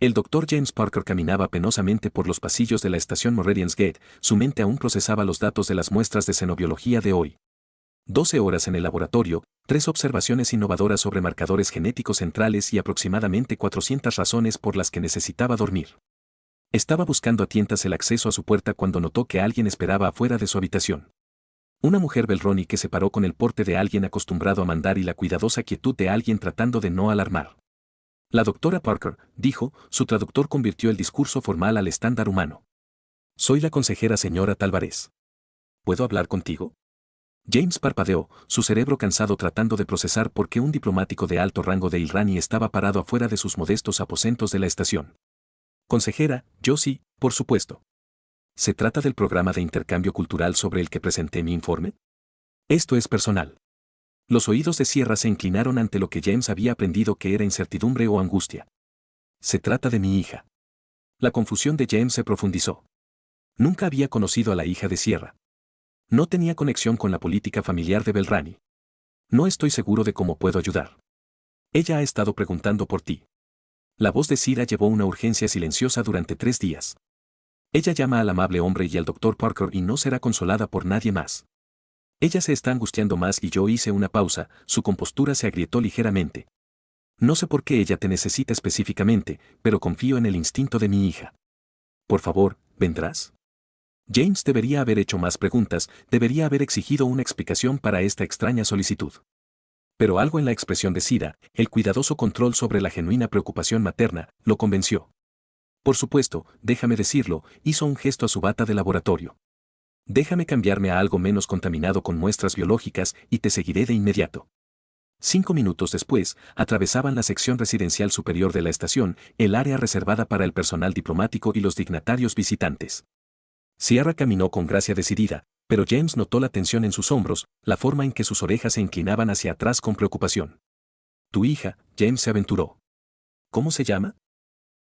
El doctor James Parker caminaba penosamente por los pasillos de la estación Meridian's Gate, su mente aún procesaba los datos de las muestras de xenobiología de hoy. 12 horas en el laboratorio, 3 observaciones innovadoras sobre marcadores genéticos centrales y aproximadamente 400 razones por las que necesitaba dormir. Estaba buscando a tientas el acceso a su puerta cuando notó que alguien esperaba afuera de su habitación. Una mujer Belroni que se paró con el porte de alguien acostumbrado a mandar y la cuidadosa quietud de alguien tratando de no alarmar. La doctora Parker, dijo, su traductor convirtió el discurso formal al estándar humano. Soy la consejera señora Tálvarez. ¿Puedo hablar contigo? James parpadeó, su cerebro cansado tratando de procesar por qué un diplomático de alto rango de Ilrani estaba parado afuera de sus modestos aposentos de la estación. Consejera, yo sí, por supuesto. ¿Se trata del programa de intercambio cultural sobre el que presenté mi informe? Esto es personal. Los oídos de Sierra se inclinaron ante lo que James había aprendido que era incertidumbre o angustia. Se trata de mi hija. La confusión de James se profundizó. Nunca había conocido a la hija de Sierra. No tenía conexión con la política familiar de Belrani. No estoy seguro de cómo puedo ayudar. Ella ha estado preguntando por ti. La voz de Sierra llevó una urgencia silenciosa durante 3 días. Ella llama al amable hombre y al doctor Parker y no será consolada por nadie más. Ella se está angustiando más y yo hice una pausa, su compostura se agrietó ligeramente. No sé por qué ella te necesita específicamente, pero confío en el instinto de mi hija. Por favor, ¿vendrás? James debería haber hecho más preguntas, debería haber exigido una explicación para esta extraña solicitud. Pero algo en la expresión de Sira, el cuidadoso control sobre la genuina preocupación materna, lo convenció. Por supuesto, déjame decirlo, hizo un gesto a su bata de laboratorio. Déjame cambiarme a algo menos contaminado con muestras biológicas y te seguiré de inmediato. 5 minutos después, atravesaban la sección residencial superior de la estación, el área reservada para el personal diplomático y los dignatarios visitantes. Sierra caminó con gracia decidida, pero James notó la tensión en sus hombros, la forma en que sus orejas se inclinaban hacia atrás con preocupación. Tu hija, James se aventuró. ¿Cómo se llama?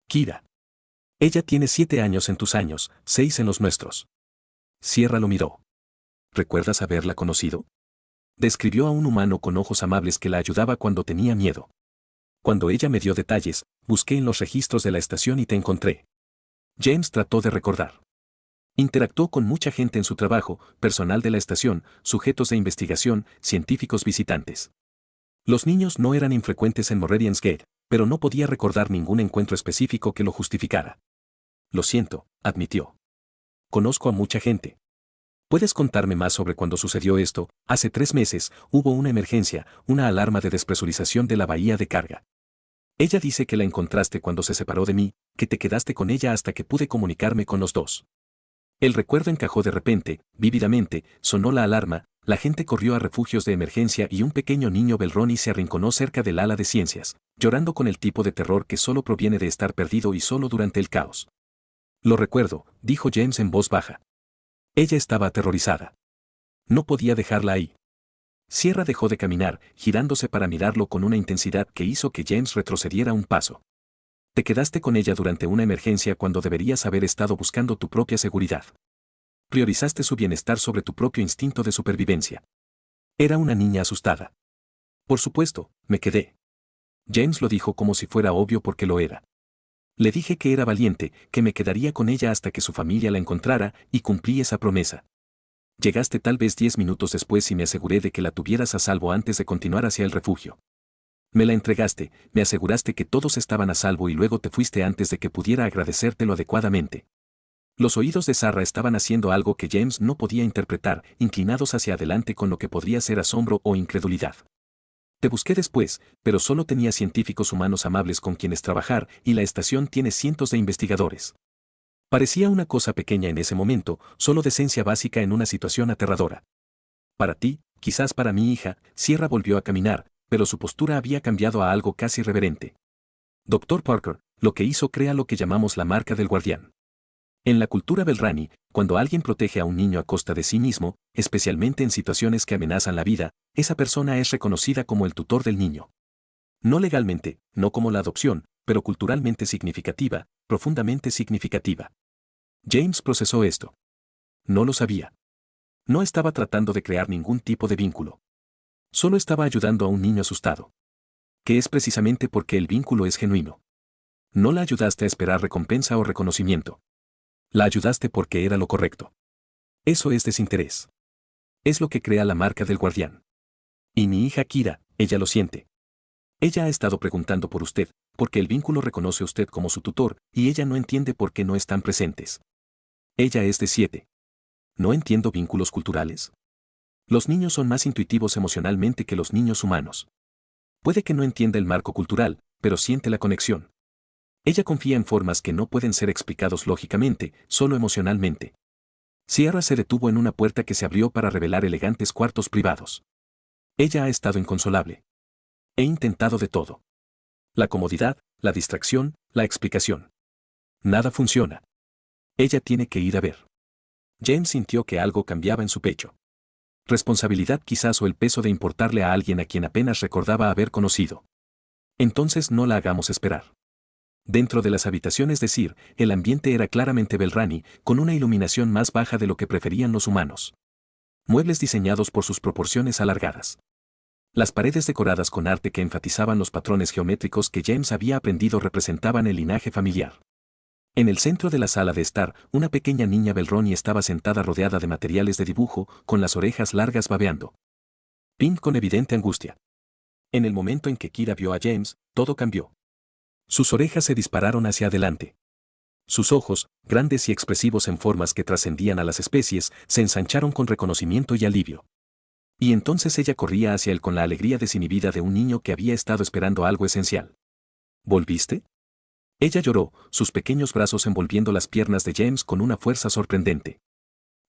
Kira. Ella tiene 7 años en tus años, 6 en los nuestros. Sierra lo miró. ¿Recuerdas haberla conocido? Describió a un humano con ojos amables que la ayudaba cuando tenía miedo. Cuando ella me dio detalles, busqué en los registros de la estación y te encontré. James trató de recordar. Interactuó con mucha gente en su trabajo, personal de la estación, sujetos de investigación, científicos visitantes. Los niños no eran infrecuentes en Meridian's Gate, pero no podía recordar ningún encuentro específico que lo justificara. Lo siento, admitió. Conozco a mucha gente. ¿Puedes contarme más sobre cuándo sucedió esto? Hace 3 meses, hubo una emergencia, una alarma de despresurización de la bahía de carga. Ella dice que la encontraste cuando se separó de mí, que te quedaste con ella hasta que pude comunicarme con los dos. El recuerdo encajó de repente, vívidamente, sonó la alarma, la gente corrió a refugios de emergencia y un pequeño niño Belroni se arrinconó cerca del ala de ciencias, llorando con el tipo de terror que solo proviene de estar perdido y solo durante el caos. Lo recuerdo, dijo James en voz baja. Ella estaba aterrorizada. No podía dejarla ahí. Sierra dejó de caminar, girándose para mirarlo con una intensidad que hizo que James retrocediera un paso. Te quedaste con ella durante una emergencia cuando deberías haber estado buscando tu propia seguridad. Priorizaste su bienestar sobre tu propio instinto de supervivencia. Era una niña asustada. Por supuesto, me quedé. James lo dijo como si fuera obvio porque lo era. Le dije que era valiente, que me quedaría con ella hasta que su familia la encontrara, y cumplí esa promesa. Llegaste tal vez 10 minutos después y me aseguré de que la tuvieras a salvo antes de continuar hacia el refugio. Me la entregaste, me aseguraste que todos estaban a salvo y luego te fuiste antes de que pudiera agradecértelo adecuadamente. Los oídos de Sarah estaban haciendo algo que James no podía interpretar, inclinados hacia adelante con lo que podría ser asombro o incredulidad. Te busqué después, pero solo tenía científicos humanos amables con quienes trabajar y la estación tiene cientos de investigadores. Parecía una cosa pequeña en ese momento, solo decencia básica en una situación aterradora. Para ti, quizás para mi hija, Sierra volvió a caminar, pero su postura había cambiado a algo casi reverente. Doctor Parker, lo que hizo crea lo que llamamos la marca del guardián. En la cultura Belrani, cuando alguien protege a un niño a costa de sí mismo, especialmente en situaciones que amenazan la vida, esa persona es reconocida como el tutor del niño. No legalmente, no como la adopción, pero culturalmente significativa, profundamente significativa. James procesó esto. No lo sabía. No estaba tratando de crear ningún tipo de vínculo. Solo estaba ayudando a un niño asustado. Que es precisamente porque el vínculo es genuino. No la ayudaste a esperar recompensa o reconocimiento. La ayudaste porque era lo correcto. Eso es desinterés. Es lo que crea la marca del guardián. Y mi hija Kira, ella lo siente. Ella ha estado preguntando por usted, porque el vínculo reconoce a usted como su tutor, y ella no entiende por qué no están presentes. Ella es de 7. ¿No entiendo vínculos culturales? Los niños son más intuitivos emocionalmente que los niños humanos. Puede que no entienda el marco cultural, pero siente la conexión. Ella confía en formas que no pueden ser explicados lógicamente, solo emocionalmente. Sierra se detuvo en una puerta que se abrió para revelar elegantes cuartos privados. Ella ha estado inconsolable. He intentado de todo. La comodidad, la distracción, la explicación. Nada funciona. Ella tiene que ir a ver. James sintió que algo cambiaba en su pecho. Responsabilidad quizás o el peso de importarle a alguien a quien apenas recordaba haber conocido. Entonces no la hagamos esperar. Dentro de las habitaciones de Sir, el ambiente era claramente Belrani, con una iluminación más baja de lo que preferían los humanos. Muebles diseñados por sus proporciones alargadas. Las paredes decoradas con arte que enfatizaban los patrones geométricos que James había aprendido representaban el linaje familiar. En el centro de la sala de estar, una pequeña niña Belroni estaba sentada rodeada de materiales de dibujo, con las orejas largas babeando. Pink con evidente angustia. En el momento en que Kira vio a James, todo cambió. Sus orejas se dispararon hacia adelante. Sus ojos, grandes y expresivos en formas que trascendían a las especies, se ensancharon con reconocimiento y alivio. Y entonces ella corría hacia él con la alegría desinhibida de un niño que había estado esperando algo esencial. ¿Volviste? Ella lloró, sus pequeños brazos envolviendo las piernas de James con una fuerza sorprendente.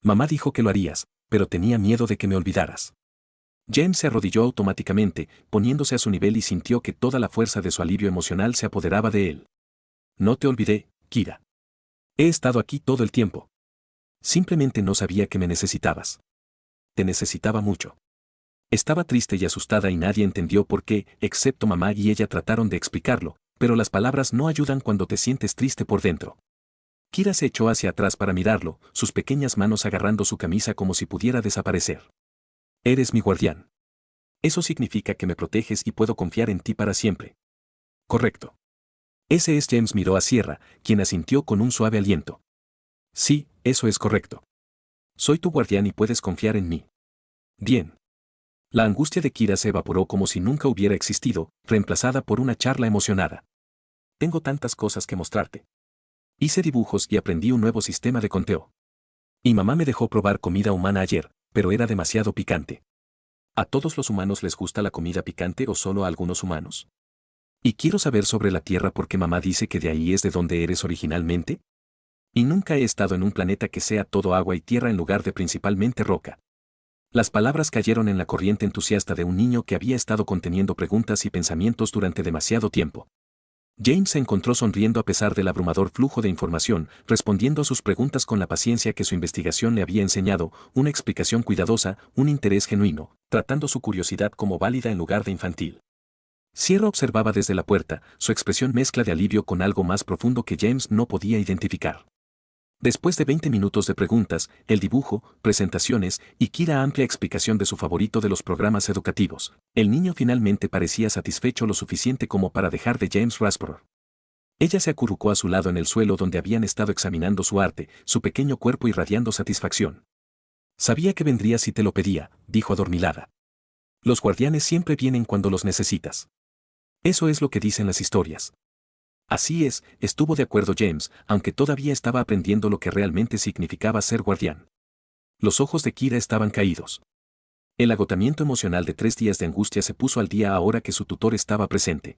Mamá dijo que lo harías, pero tenía miedo de que me olvidaras. James se arrodilló automáticamente, poniéndose a su nivel y sintió que toda la fuerza de su alivio emocional se apoderaba de él. No te olvidé, Kira. He estado aquí todo el tiempo. Simplemente no sabía que me necesitabas. Te necesitaba mucho. Estaba triste y asustada y nadie entendió por qué, excepto mamá y ella trataron de explicarlo, pero las palabras no ayudan cuando te sientes triste por dentro. Kira se echó hacia atrás para mirarlo, sus pequeñas manos agarrando su camisa como si pudiera desaparecer. Eres mi guardián. Eso significa que me proteges y puedo confiar en ti para siempre. Correcto. Ese es James miró a Sierra, quien asintió con un suave aliento. Sí, eso es correcto. Soy tu guardián y puedes confiar en mí. Bien. La angustia de Kira se evaporó como si nunca hubiera existido, reemplazada por una charla emocionada. Tengo tantas cosas que mostrarte. Hice dibujos y aprendí un nuevo sistema de conteo. Y mamá me dejó probar comida humana ayer, pero era demasiado picante. ¿A todos los humanos les gusta la comida picante o solo a algunos humanos? Y quiero saber sobre la Tierra porque mamá dice que de ahí es de donde eres originalmente. Y nunca he estado en un planeta que sea todo agua y tierra en lugar de principalmente roca. Las palabras cayeron en la corriente entusiasta de un niño que había estado conteniendo preguntas y pensamientos durante demasiado tiempo. James se encontró sonriendo a pesar del abrumador flujo de información, respondiendo a sus preguntas con la paciencia que su investigación le había enseñado, una explicación cuidadosa, un interés genuino, tratando su curiosidad como válida en lugar de infantil. Sierra observaba desde la puerta, su expresión mezcla de alivio con algo más profundo que James no podía identificar. Después de 20 minutos de preguntas, el dibujo, presentaciones y Kira amplia explicación de su favorito de los programas educativos, el niño finalmente parecía satisfecho lo suficiente como para dejar de James Rasper. Ella se acurrucó a su lado en el suelo donde habían estado examinando su arte, su pequeño cuerpo irradiando satisfacción. Sabía que vendría si te lo pedía, dijo adormilada. Los guardianes siempre vienen cuando los necesitas. Eso es lo que dicen las historias. Así es, estuvo de acuerdo James, aunque todavía estaba aprendiendo lo que realmente significaba ser guardián. Los ojos de Kira estaban caídos. El agotamiento emocional de 3 días de angustia se puso al día ahora que su tutor estaba presente.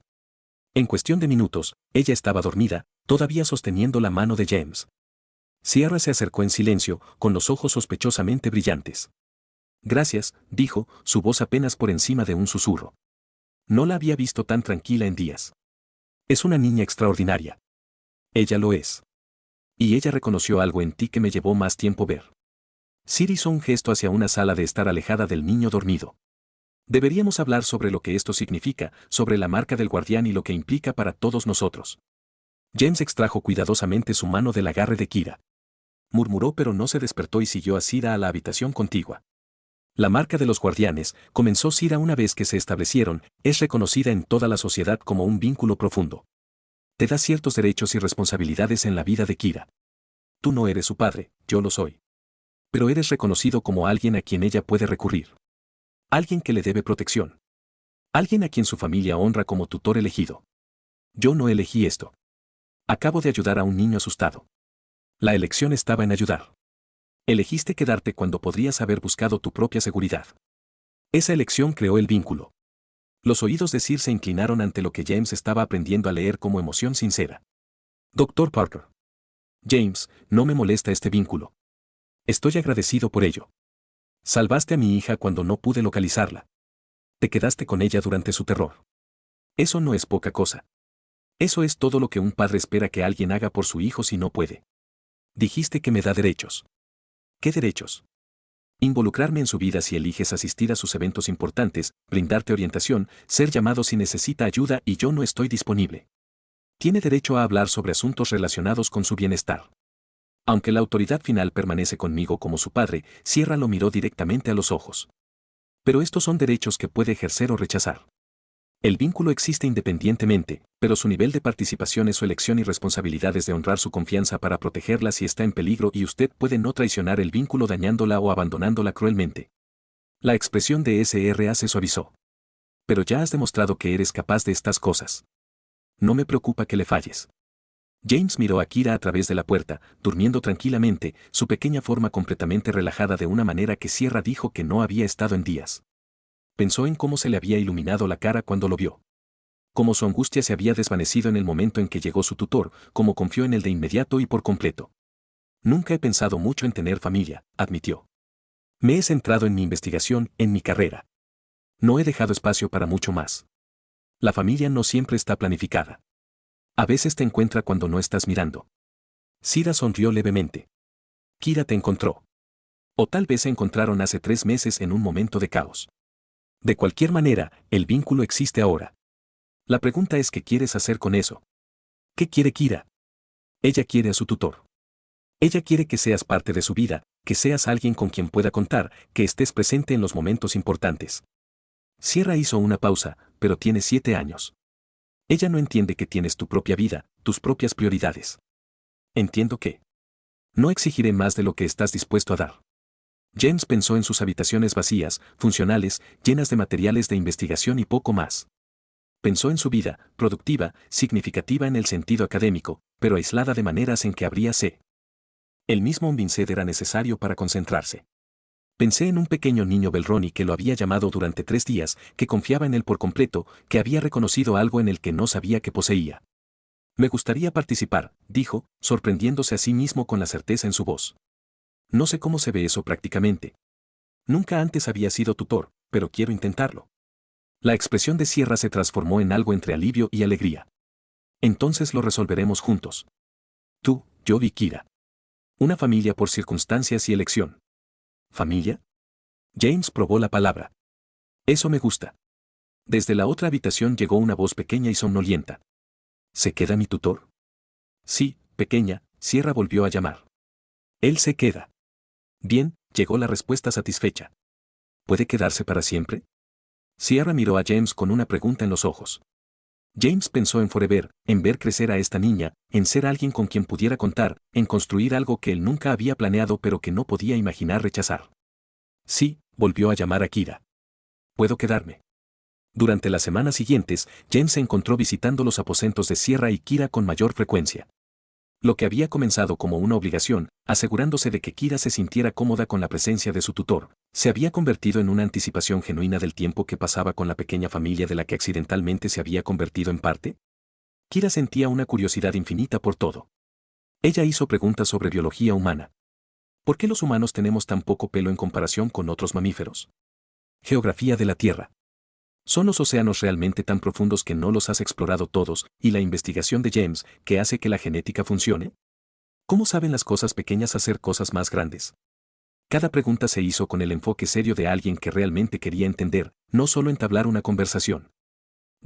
En cuestión de minutos, ella estaba dormida, todavía sosteniendo la mano de James. Sierra se acercó en silencio, con los ojos sospechosamente brillantes. Gracias, dijo, su voz apenas por encima de un susurro. No la había visto tan tranquila en días. Es una niña extraordinaria. Ella lo es. Y ella reconoció algo en ti que me llevó más tiempo ver. Sir hizo un gesto hacia una sala de estar alejada del niño dormido. Deberíamos hablar sobre lo que esto significa, sobre la marca del guardián y lo que implica para todos nosotros. James extrajo cuidadosamente su mano del agarre de Kira. Murmuró pero no se despertó y siguió a Sira a la habitación contigua. La marca de los guardianes, comenzó Sira una vez que se establecieron, es reconocida en toda la sociedad como un vínculo profundo. Te da ciertos derechos y responsabilidades en la vida de Kira. Tú no eres su padre, yo lo soy. Pero eres reconocido como alguien a quien ella puede recurrir. Alguien que le debe protección. Alguien a quien su familia honra como tutor elegido. Yo no elegí esto. Acabo de ayudar a un niño asustado. La elección estaba en ayudar. Elegiste quedarte cuando podrías haber buscado tu propia seguridad. Esa elección creó el vínculo. Los oídos de Sir se inclinaron ante lo que James estaba aprendiendo a leer como emoción sincera. Dr. Parker. James, no me molesta este vínculo. Estoy agradecido por ello. Salvaste a mi hija cuando no pude localizarla. Te quedaste con ella durante su terror. Eso no es poca cosa. Eso es todo lo que un padre espera que alguien haga por su hijo si no puede. Dijiste que me da derechos. ¿Qué derechos? Involucrarme en su vida si eliges asistir a sus eventos importantes, brindarte orientación, ser llamado si necesita ayuda y yo no estoy disponible. Tiene derecho a hablar sobre asuntos relacionados con su bienestar. Aunque la autoridad final permanece conmigo como su padre, Sierra lo miró directamente a los ojos. Pero estos son derechos que puede ejercer o rechazar. El vínculo existe independientemente, pero su nivel de participación es su elección y responsabilidades de honrar su confianza para protegerla si está en peligro y usted puede no traicionar el vínculo dañándola o abandonándola cruelmente. La expresión de SRA se suavizó. Pero ya has demostrado que eres capaz de estas cosas. No me preocupa que le falles. James miró a Kira a través de la puerta, durmiendo tranquilamente, su pequeña forma completamente relajada de una manera que Sierra dijo que no había estado en días. Pensó en cómo se le había iluminado la cara cuando lo vio. Cómo su angustia se había desvanecido en el momento en que llegó su tutor, cómo confió en él de inmediato y por completo. Nunca he pensado mucho en tener familia, admitió. Me he centrado en mi investigación, en mi carrera. No he dejado espacio para mucho más. La familia no siempre está planificada. A veces te encuentra cuando no estás mirando. Sira sonrió levemente. Kira te encontró. O tal vez se encontraron hace 3 meses en un momento de caos. De cualquier manera, el vínculo existe ahora. La pregunta es ¿qué quieres hacer con eso? ¿Qué quiere Kira? Ella quiere a su tutor. Ella quiere que seas parte de su vida, que seas alguien con quien pueda contar, que estés presente en los momentos importantes. Sierra hizo una pausa, pero tiene 7 años. Ella no entiende que tienes tu propia vida, tus propias prioridades. Entiendo que no exigiré más de lo que estás dispuesto a dar. James pensó en sus habitaciones vacías, funcionales, llenas de materiales de investigación y poco más. Pensó en su vida, productiva, significativa en el sentido académico, pero aislada de maneras en que habría sé. El mismo Vincent era necesario para concentrarse. Pensé en un pequeño niño Belroni que lo había llamado durante 3 días, que confiaba en él por completo, que había reconocido algo en el que no sabía que poseía. Me gustaría participar, dijo, sorprendiéndose a sí mismo con la certeza en su voz. No sé cómo se ve eso prácticamente. Nunca antes había sido tutor, pero quiero intentarlo. La expresión de Sierra se transformó en algo entre alivio y alegría. Entonces lo resolveremos juntos. Tú, yo y Kira. Una familia por circunstancias y elección. ¿Familia? James probó la palabra. Eso me gusta. Desde la otra habitación llegó una voz pequeña y somnolienta. ¿Se queda mi tutor? Sí, pequeña, Sierra volvió a llamar. Él se queda. Bien, llegó la respuesta satisfecha. ¿Puede quedarse para siempre? Sierra miró a James con una pregunta en los ojos. James pensó en Forever, en ver crecer a esta niña, en ser alguien con quien pudiera contar, en construir algo que él nunca había planeado pero que no podía imaginar rechazar. Sí, volvió a llamar a Kira. ¿Puedo quedarme? Durante las semanas siguientes, James se encontró visitando los aposentos de Sierra y Kira con mayor frecuencia. Lo que había comenzado como una obligación, asegurándose de que Kira se sintiera cómoda con la presencia de su tutor, se había convertido en una anticipación genuina del tiempo que pasaba con la pequeña familia de la que accidentalmente se había convertido en parte. Kira sentía una curiosidad infinita por todo. Ella hizo preguntas sobre biología humana. ¿Por qué los humanos tenemos tan poco pelo en comparación con otros mamíferos? Geografía de la Tierra. ¿Son los océanos realmente tan profundos que no los has explorado todos, y la investigación de James, que hace que la genética funcione? ¿Cómo saben las cosas pequeñas hacer cosas más grandes? Cada pregunta se hizo con el enfoque serio de alguien que realmente quería entender, no solo entablar una conversación.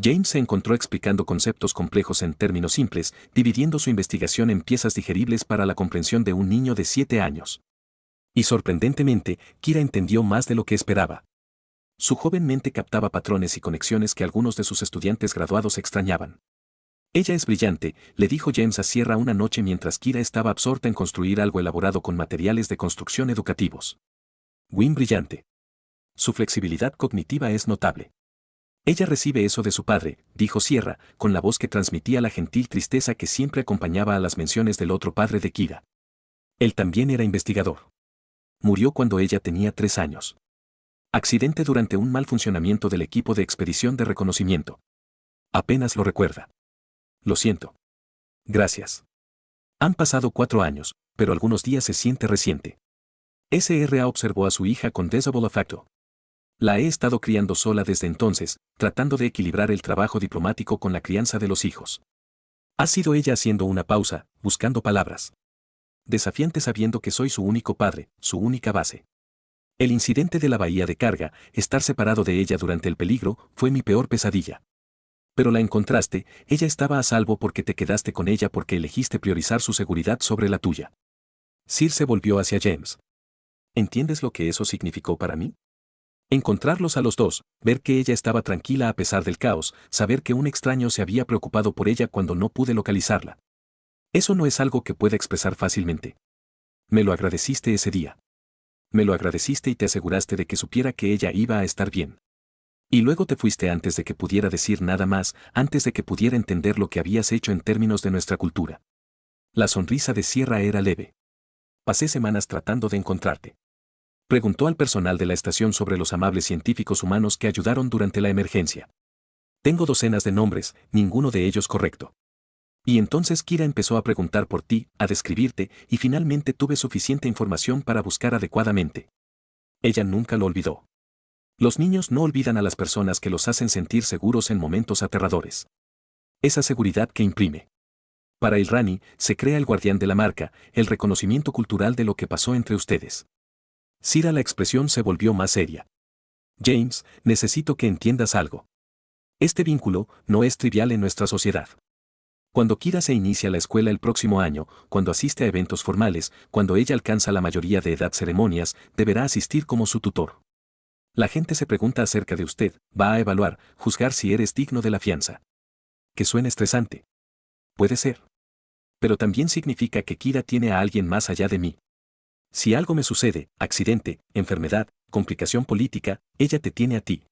James se encontró explicando conceptos complejos en términos simples, dividiendo su investigación en piezas digeribles para la comprensión de un niño de 7 años. Y sorprendentemente, Kira entendió más de lo que esperaba. Su joven mente captaba patrones y conexiones que algunos de sus estudiantes graduados extrañaban. Ella es brillante, le dijo James a Sierra una noche mientras Kira estaba absorta en construir algo elaborado con materiales de construcción educativos. Wynn brillante. Su flexibilidad cognitiva es notable. Ella recibe eso de su padre, dijo Sierra, con la voz que transmitía la gentil tristeza que siempre acompañaba a las menciones del otro padre de Kira. Él también era investigador. Murió cuando ella tenía 3 años. Accidente durante un mal funcionamiento del equipo de expedición de reconocimiento. Apenas lo recuerda. Lo siento. Gracias. Han pasado 4 años, pero algunos días se siente reciente. SRA observó a su hija con desable afecto. La he estado criando sola desde entonces, tratando de equilibrar el trabajo diplomático con la crianza de los hijos. Ha sido ella haciendo una pausa, buscando palabras. Desafiante sabiendo que soy su único padre, su única base. El incidente de la bahía de carga, estar separado de ella durante el peligro, fue mi peor pesadilla. Pero la encontraste, ella estaba a salvo porque te quedaste con ella porque elegiste priorizar su seguridad sobre la tuya. Sir se volvió hacia James. ¿Entiendes lo que eso significó para mí? Encontrarlos a los dos, ver que ella estaba tranquila a pesar del caos, saber que un extraño se había preocupado por ella cuando no pude localizarla. Eso no es algo que pueda expresar fácilmente. Me lo agradeciste ese día. Me lo agradeciste y te aseguraste de que supiera que ella iba a estar bien. Y luego te fuiste antes de que pudiera decir nada más, antes de que pudiera entender lo que habías hecho en términos de nuestra cultura. La sonrisa de Sierra era leve. Pasé semanas tratando de encontrarte. Preguntó al personal de la estación sobre los amables científicos humanos que ayudaron durante la emergencia. Tengo docenas de nombres, ninguno de ellos correcto. Y entonces Kira empezó a preguntar por ti, a describirte, y finalmente tuve suficiente información para buscar adecuadamente. Ella nunca lo olvidó. Los niños no olvidan a las personas que los hacen sentir seguros en momentos aterradores. Esa seguridad que imprime. Para el Rani, se crea el guardián de la marca, el reconocimiento cultural de lo que pasó entre ustedes. Sira, la expresión se volvió más seria. James, necesito que entiendas algo. Este vínculo no es trivial en nuestra sociedad. Cuando Kira se inicia la escuela el próximo año, cuando asiste a eventos formales, cuando ella alcanza la mayoría de edad ceremonias, deberá asistir como su tutor. La gente se pregunta acerca de usted, va a evaluar, juzgar si eres digno de la fianza. Que suena estresante. Puede ser. Pero también significa que Kira tiene a alguien más allá de mí. Si algo me sucede, accidente, enfermedad, complicación política, ella te tiene a ti.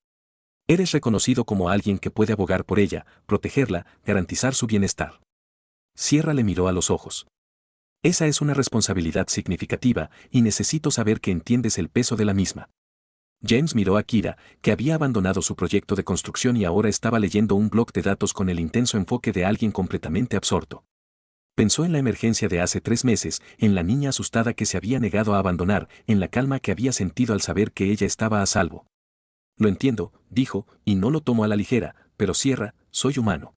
Eres reconocido como alguien que puede abogar por ella, protegerla, garantizar su bienestar. Sierra le miró a los ojos. Esa es una responsabilidad significativa, y necesito saber que entiendes el peso de la misma. James miró a Kira, que había abandonado su proyecto de construcción y ahora estaba leyendo un bloc de datos con el intenso enfoque de alguien completamente absorto. Pensó en la emergencia de hace 3 meses, en la niña asustada que se había negado a abandonar, en la calma que había sentido al saber que ella estaba a salvo. Lo entiendo, dijo, y no lo tomo a la ligera, pero Sierra, soy humano.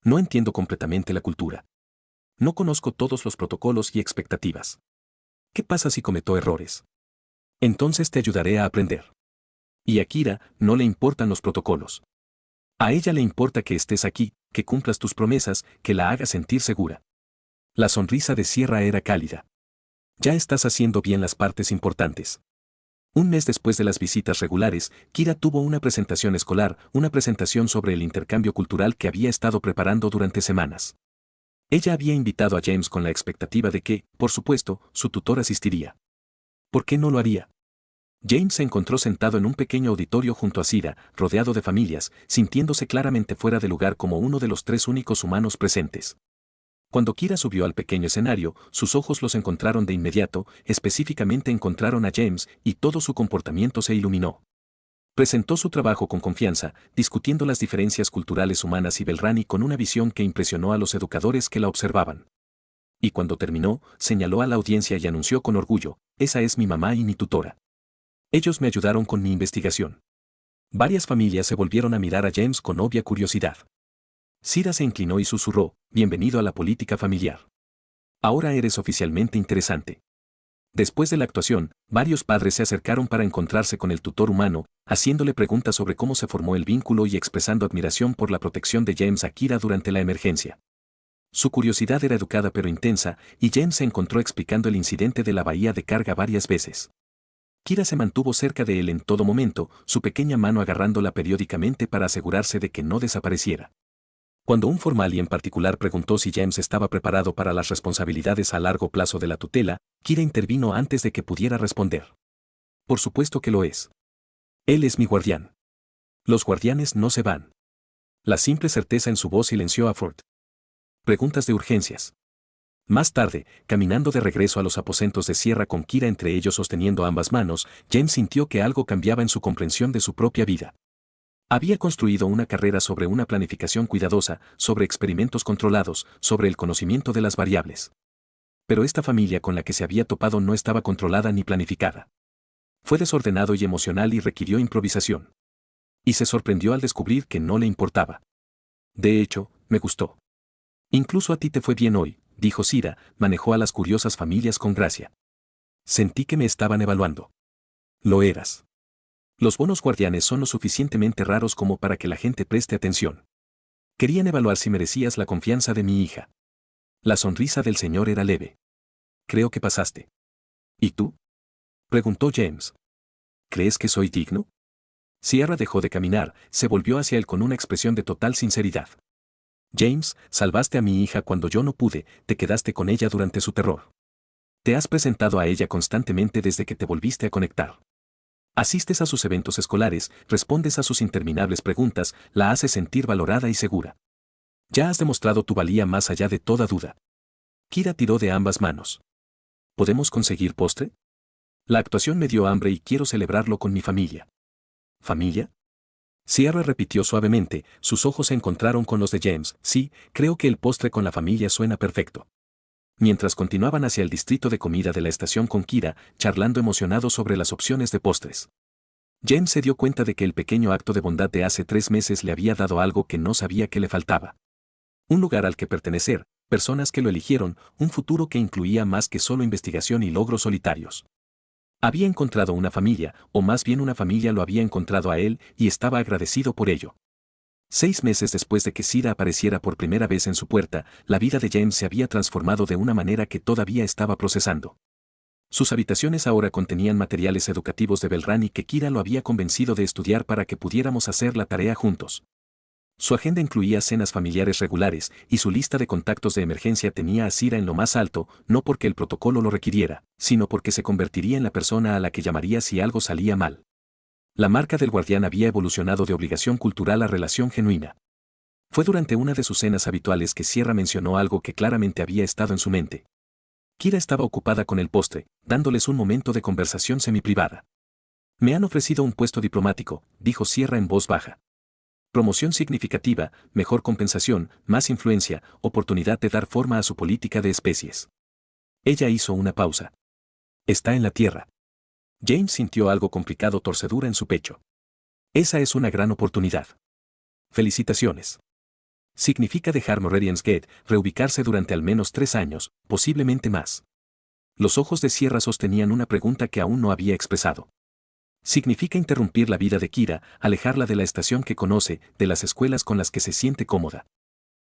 No entiendo completamente la cultura. No conozco todos los protocolos y expectativas. ¿Qué pasa si cometo errores? Entonces te ayudaré a aprender. Y a Kira no le importan los protocolos. A ella le importa que estés aquí, que cumplas tus promesas, que la hagas sentir segura. La sonrisa de Sierra era cálida. Ya estás haciendo bien las partes importantes. Un mes después de las visitas regulares, Kira tuvo una presentación escolar, una presentación sobre el intercambio cultural que había estado preparando durante semanas. Ella había invitado a James con la expectativa de que, por supuesto, su tutor asistiría. ¿Por qué no lo haría? James se encontró sentado en un pequeño auditorio junto a Sira, rodeado de familias, sintiéndose claramente fuera de lugar como uno de los 3 únicos humanos presentes. Cuando Kira subió al pequeño escenario, sus ojos los encontraron de inmediato, específicamente encontraron a James, y todo su comportamiento se iluminó. Presentó su trabajo con confianza, discutiendo las diferencias culturales humanas y Belrani con una visión que impresionó a los educadores que la observaban. Y cuando terminó, señaló a la audiencia y anunció con orgullo, esa es mi mamá y mi tutora. Ellos me ayudaron con mi investigación. Varias familias se volvieron a mirar a James con obvia curiosidad. Sira se inclinó y susurró, bienvenido a la política familiar. Ahora eres oficialmente interesante. Después de la actuación, varios padres se acercaron para encontrarse con el tutor humano, haciéndole preguntas sobre cómo se formó el vínculo y expresando admiración por la protección de James a Kira durante la emergencia. Su curiosidad era educada pero intensa, y James se encontró explicando el incidente de la bahía de carga varias veces. Kira se mantuvo cerca de él en todo momento, su pequeña mano agarrándola periódicamente para asegurarse de que no desapareciera. Cuando un formal y en particular preguntó si James estaba preparado para las responsabilidades a largo plazo de la tutela, Kira intervino antes de que pudiera responder. Por supuesto que lo es. Él es mi guardián. Los guardianes no se van. La simple certeza en su voz silenció a Ford. Preguntas de urgencias. Más tarde, caminando de regreso a los aposentos de Sierra con Kira entre ellos sosteniendo ambas manos, James sintió que algo cambiaba en su comprensión de su propia vida. Había construido una carrera sobre una planificación cuidadosa, sobre experimentos controlados, sobre el conocimiento de las variables. Pero esta familia con la que se había topado no estaba controlada ni planificada. Fue desordenado y emocional y requirió improvisación. Y se sorprendió al descubrir que no le importaba. De hecho, me gustó. Incluso a ti te fue bien hoy, dijo Sira, manejó a las curiosas familias con gracia. Sentí que me estaban evaluando. Lo eras. Los bonos guardianes son lo suficientemente raros como para que la gente preste atención. Querían evaluar si merecías la confianza de mi hija. La sonrisa del señor era leve. Creo que pasaste. ¿Y tú? Preguntó James. ¿Crees que soy digno? Sierra dejó de caminar, se volvió hacia él con una expresión de total sinceridad. James, salvaste a mi hija cuando yo no pude, te quedaste con ella durante su terror. Te has presentado a ella constantemente desde que te volviste a conectar. Asistes a sus eventos escolares, respondes a sus interminables preguntas, la haces sentir valorada y segura. Ya has demostrado tu valía más allá de toda duda. Kira tiró de ambas manos. ¿Podemos conseguir postre? La actuación me dio hambre y quiero celebrarlo con mi familia. ¿Familia? Sierra repitió suavemente, sus ojos se encontraron con los de James. Sí, creo que el postre con la familia suena perfecto. Mientras continuaban hacia el distrito de comida de la estación con Kira, charlando emocionado sobre las opciones de postres. James se dio cuenta de que el pequeño acto de bondad de hace 3 meses le había dado algo que no sabía que le faltaba. Un lugar al que pertenecer, personas que lo eligieron, un futuro que incluía más que solo investigación y logros solitarios. Había encontrado una familia, o más bien una familia lo había encontrado a él, y estaba agradecido por ello. 6 meses después de que Sira apareciera por primera vez en su puerta, la vida de James se había transformado de una manera que todavía estaba procesando. Sus habitaciones ahora contenían materiales educativos de Belrán y que Kira lo había convencido de estudiar para que pudiéramos hacer la tarea juntos. Su agenda incluía cenas familiares regulares, y su lista de contactos de emergencia tenía a Sira en lo más alto, no porque el protocolo lo requiriera, sino porque se convertiría en la persona a la que llamaría si algo salía mal. La marca del guardián había evolucionado de obligación cultural a relación genuina. Fue durante una de sus cenas habituales que Sierra mencionó algo que claramente había estado en su mente. Kira estaba ocupada con el postre, dándoles un momento de conversación semiprivada. Me han ofrecido un puesto diplomático, dijo Sierra en voz baja. Promoción significativa, mejor compensación, más influencia, oportunidad de dar forma a su política de especies. Ella hizo una pausa. Está en la Tierra. James sintió algo complicado, torcedura en su pecho. Esa es una gran oportunidad. Felicitaciones. Significa dejar Morredians Gate, reubicarse durante al menos 3 años, posiblemente más. Los ojos de Sierra sostenían una pregunta que aún no había expresado. Significa interrumpir la vida de Kira, alejarla de la estación que conoce, de las escuelas con las que se siente cómoda.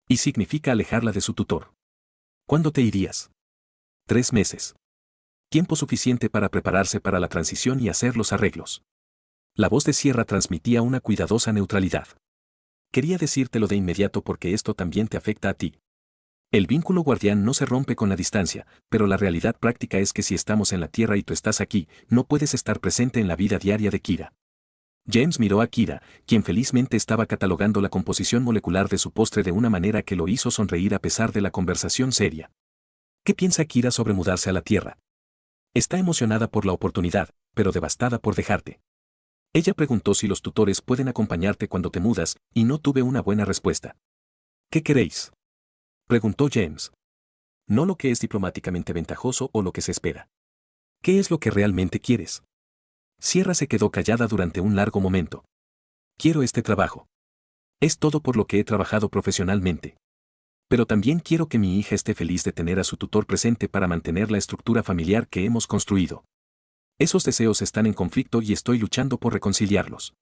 Y significa alejarla de su tutor. ¿Cuándo te irías? 3 meses. Tiempo suficiente para prepararse para la transición y hacer los arreglos. La voz de Sierra transmitía una cuidadosa neutralidad. Quería decírtelo de inmediato porque esto también te afecta a ti. El vínculo guardián no se rompe con la distancia, pero la realidad práctica es que si estamos en la Tierra y tú estás aquí, no puedes estar presente en la vida diaria de Kira. James miró a Kira, quien felizmente estaba catalogando la composición molecular de su postre de una manera que lo hizo sonreír a pesar de la conversación seria. ¿Qué piensa Kira sobre mudarse a la Tierra? Está emocionada por la oportunidad, pero devastada por dejarte. Ella preguntó si los tutores pueden acompañarte cuando te mudas, y no tuve una buena respuesta. ¿Qué queréis? Preguntó James. No lo que es diplomáticamente ventajoso o lo que se espera. ¿Qué es lo que realmente quieres? Sierra se quedó callada durante un largo momento. Quiero este trabajo. Es todo por lo que he trabajado profesionalmente. Pero también quiero que mi hija esté feliz de tener a su tutor presente para mantener la estructura familiar que hemos construido. Esos deseos están en conflicto y estoy luchando por reconciliarlos.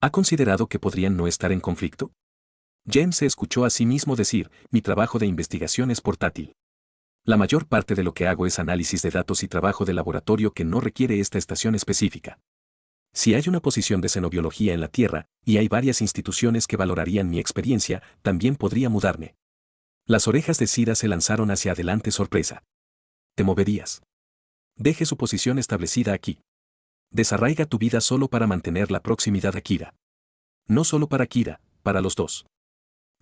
¿Ha considerado que podrían no estar en conflicto? James se escuchó a sí mismo decir, mi trabajo de investigación es portátil. La mayor parte de lo que hago es análisis de datos y trabajo de laboratorio que no requiere esta estación específica. Si hay una posición de xenobiología en la Tierra, y hay varias instituciones que valorarían mi experiencia, también podría mudarme. Las orejas de Sira se lanzaron hacia adelante sorpresa. ¿Te moverías? Deje su posición establecida aquí. Desarraiga tu vida solo para mantener la proximidad a Kira. No solo para Kira, para los dos.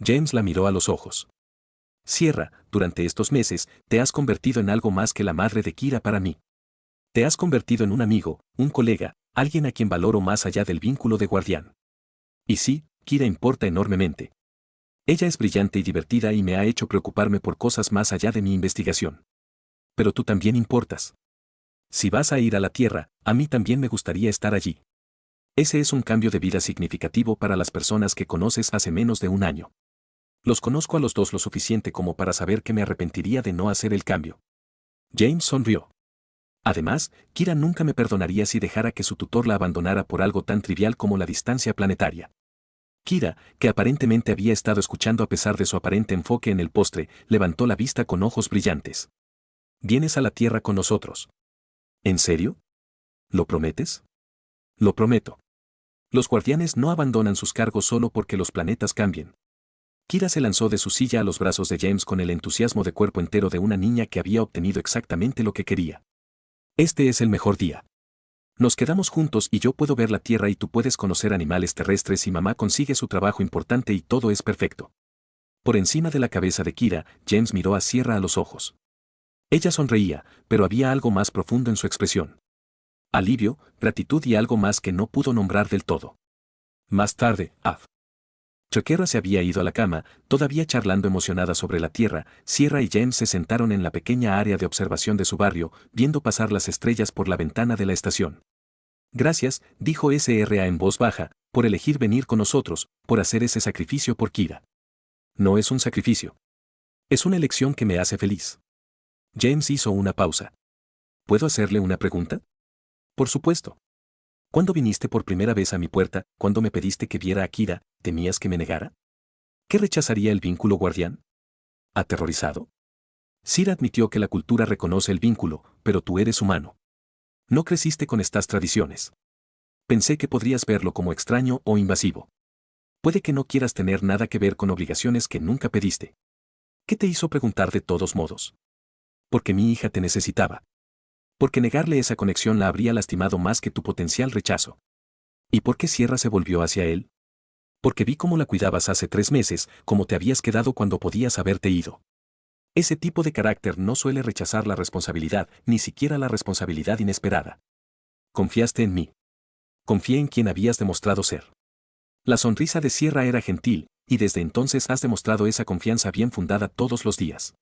James la miró a los ojos. Sierra, durante estos meses, te has convertido en algo más que la madre de Kira para mí. Te has convertido en un amigo, un colega, alguien a quien valoro más allá del vínculo de guardián. Y sí, Kira importa enormemente. Ella es brillante y divertida y me ha hecho preocuparme por cosas más allá de mi investigación. Pero tú también importas. Si vas a ir a la Tierra, a mí también me gustaría estar allí. Ese es un cambio de vida significativo para las personas que conoces hace menos de un año. Los conozco a los dos lo suficiente como para saber que me arrepentiría de no hacer el cambio. James sonrió. Además, Kira nunca me perdonaría si dejara que su tutor la abandonara por algo tan trivial como la distancia planetaria. Kira, que aparentemente había estado escuchando a pesar de su aparente enfoque en el postre, levantó la vista con ojos brillantes. ¿Vienes a la Tierra con nosotros? ¿En serio? ¿Lo prometes? Lo prometo. Los guardianes no abandonan sus cargos solo porque los planetas cambien. Kira se lanzó de su silla a los brazos de James con el entusiasmo de cuerpo entero de una niña que había obtenido exactamente lo que quería. Este es el mejor día. Nos quedamos juntos y yo puedo ver la Tierra y tú puedes conocer animales terrestres y mamá consigue su trabajo importante y todo es perfecto. Por encima de la cabeza de Kira, James miró a Sierra a los ojos. Ella sonreía, pero había algo más profundo en su expresión. Alivio, gratitud y algo más que no pudo nombrar del todo. Más tarde, Choquerra se había ido a la cama, todavía charlando emocionada sobre la Tierra. Sierra y James se sentaron en la pequeña área de observación de su barrio, viendo pasar las estrellas por la ventana de la estación. Gracias, dijo SRA en voz baja, por elegir venir con nosotros, por hacer ese sacrificio por Kira. No es un sacrificio. Es una elección que me hace feliz. James hizo una pausa. ¿Puedo hacerle una pregunta? Por supuesto. ¿Cuándo viniste por primera vez a mi puerta, cuando me pediste que viera a Kira, temías que me negara? ¿Qué rechazaría el vínculo guardián? ¿Aterrorizado? Sira admitió que la cultura reconoce el vínculo, pero tú eres humano. No creciste con estas tradiciones. Pensé que podrías verlo como extraño o invasivo. Puede que no quieras tener nada que ver con obligaciones que nunca pediste. ¿Qué te hizo preguntar de todos modos? Porque mi hija te necesitaba. Porque negarle esa conexión la habría lastimado más que tu potencial rechazo. ¿Y por qué Sierra se volvió hacia él? Porque vi cómo la cuidabas hace 3 meses, cómo te habías quedado cuando podías haberte ido. Ese tipo de carácter no suele rechazar la responsabilidad, ni siquiera la responsabilidad inesperada. Confiaste en mí. Confié en quien habías demostrado ser. La sonrisa de Sierra era gentil, y desde entonces has demostrado esa confianza bien fundada todos los días.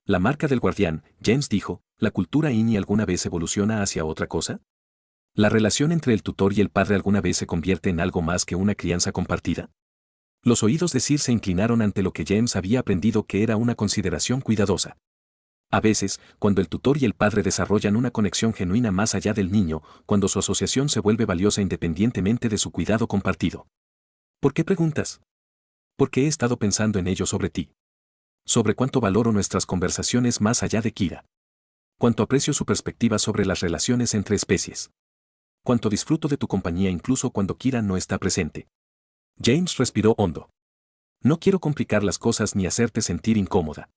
La marca del guardián, James dijo, ¿la cultura INI alguna vez evoluciona hacia otra cosa? ¿La relación entre el tutor y el padre alguna vez se convierte en algo más que una crianza compartida? Los oídos de Sir se inclinaron ante lo que James había aprendido que era una consideración cuidadosa. A veces, cuando el tutor y el padre desarrollan una conexión genuina más allá del niño, cuando su asociación se vuelve valiosa independientemente de su cuidado compartido. ¿Por qué preguntas? Porque he estado pensando en ello sobre ti. Sobre cuánto valoro nuestras conversaciones más allá de Kira. Cuánto aprecio su perspectiva sobre las relaciones entre especies. Cuánto disfruto de tu compañía incluso cuando Kira no está presente. James respiró hondo. No quiero complicar las cosas ni hacerte sentir incómoda.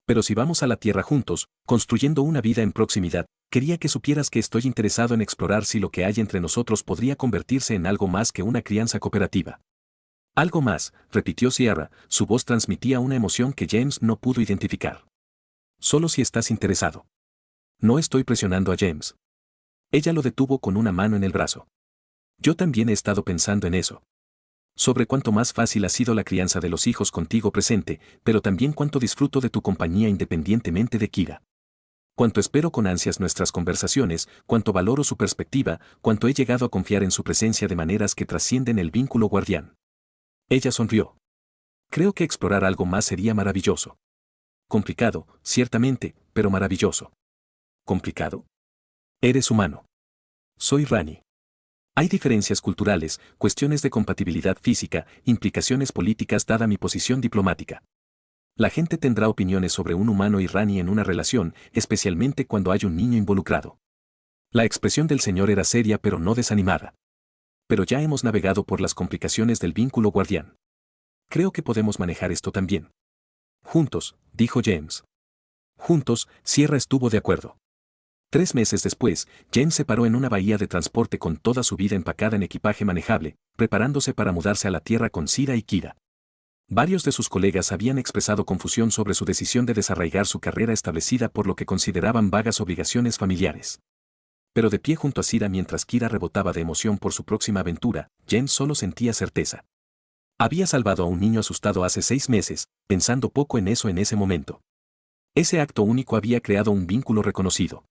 Pero si vamos a la Tierra juntos, construyendo una vida en proximidad, quería que supieras que estoy interesado en explorar si lo que hay entre nosotros podría convertirse en algo más que una crianza cooperativa. Algo más, repitió Sierra, su voz transmitía una emoción que James no pudo identificar. Solo si estás interesado. No estoy presionando a James. Ella lo detuvo con una mano en el brazo. Yo también he estado pensando en eso. Sobre cuánto más fácil ha sido la crianza de los hijos contigo presente, pero también cuánto disfruto de tu compañía independientemente de Kira. Cuánto espero con ansias nuestras conversaciones, cuánto valoro su perspectiva, cuánto he llegado a confiar en su presencia de maneras que trascienden el vínculo guardián. Ella sonrió. Creo que explorar algo más sería maravilloso. Complicado, ciertamente, pero maravilloso. ¿Complicado? Eres humano. Soy Rani. Hay diferencias culturales, cuestiones de compatibilidad física, implicaciones políticas dada mi posición diplomática. La gente tendrá opiniones sobre un humano y Rani en una relación, especialmente cuando hay un niño involucrado. La expresión del señor era seria pero no desanimada. Pero ya hemos navegado por las complicaciones del vínculo guardián. Creo que podemos manejar esto también. Juntos, dijo James. Juntos, Sierra estuvo de acuerdo. 3 meses después, James se paró en una bahía de transporte con toda su vida empacada en equipaje manejable, preparándose para mudarse a la Tierra con Sira y Kira. Varios de sus colegas habían expresado confusión sobre su decisión de desarraigar su carrera establecida por lo que consideraban vagas obligaciones familiares. Pero de pie junto a Sira mientras Kira rebotaba de emoción por su próxima aventura, James solo sentía certeza. Había salvado a un niño asustado hace 6 meses, pensando poco en eso en ese momento. Ese acto único había creado un vínculo reconocido.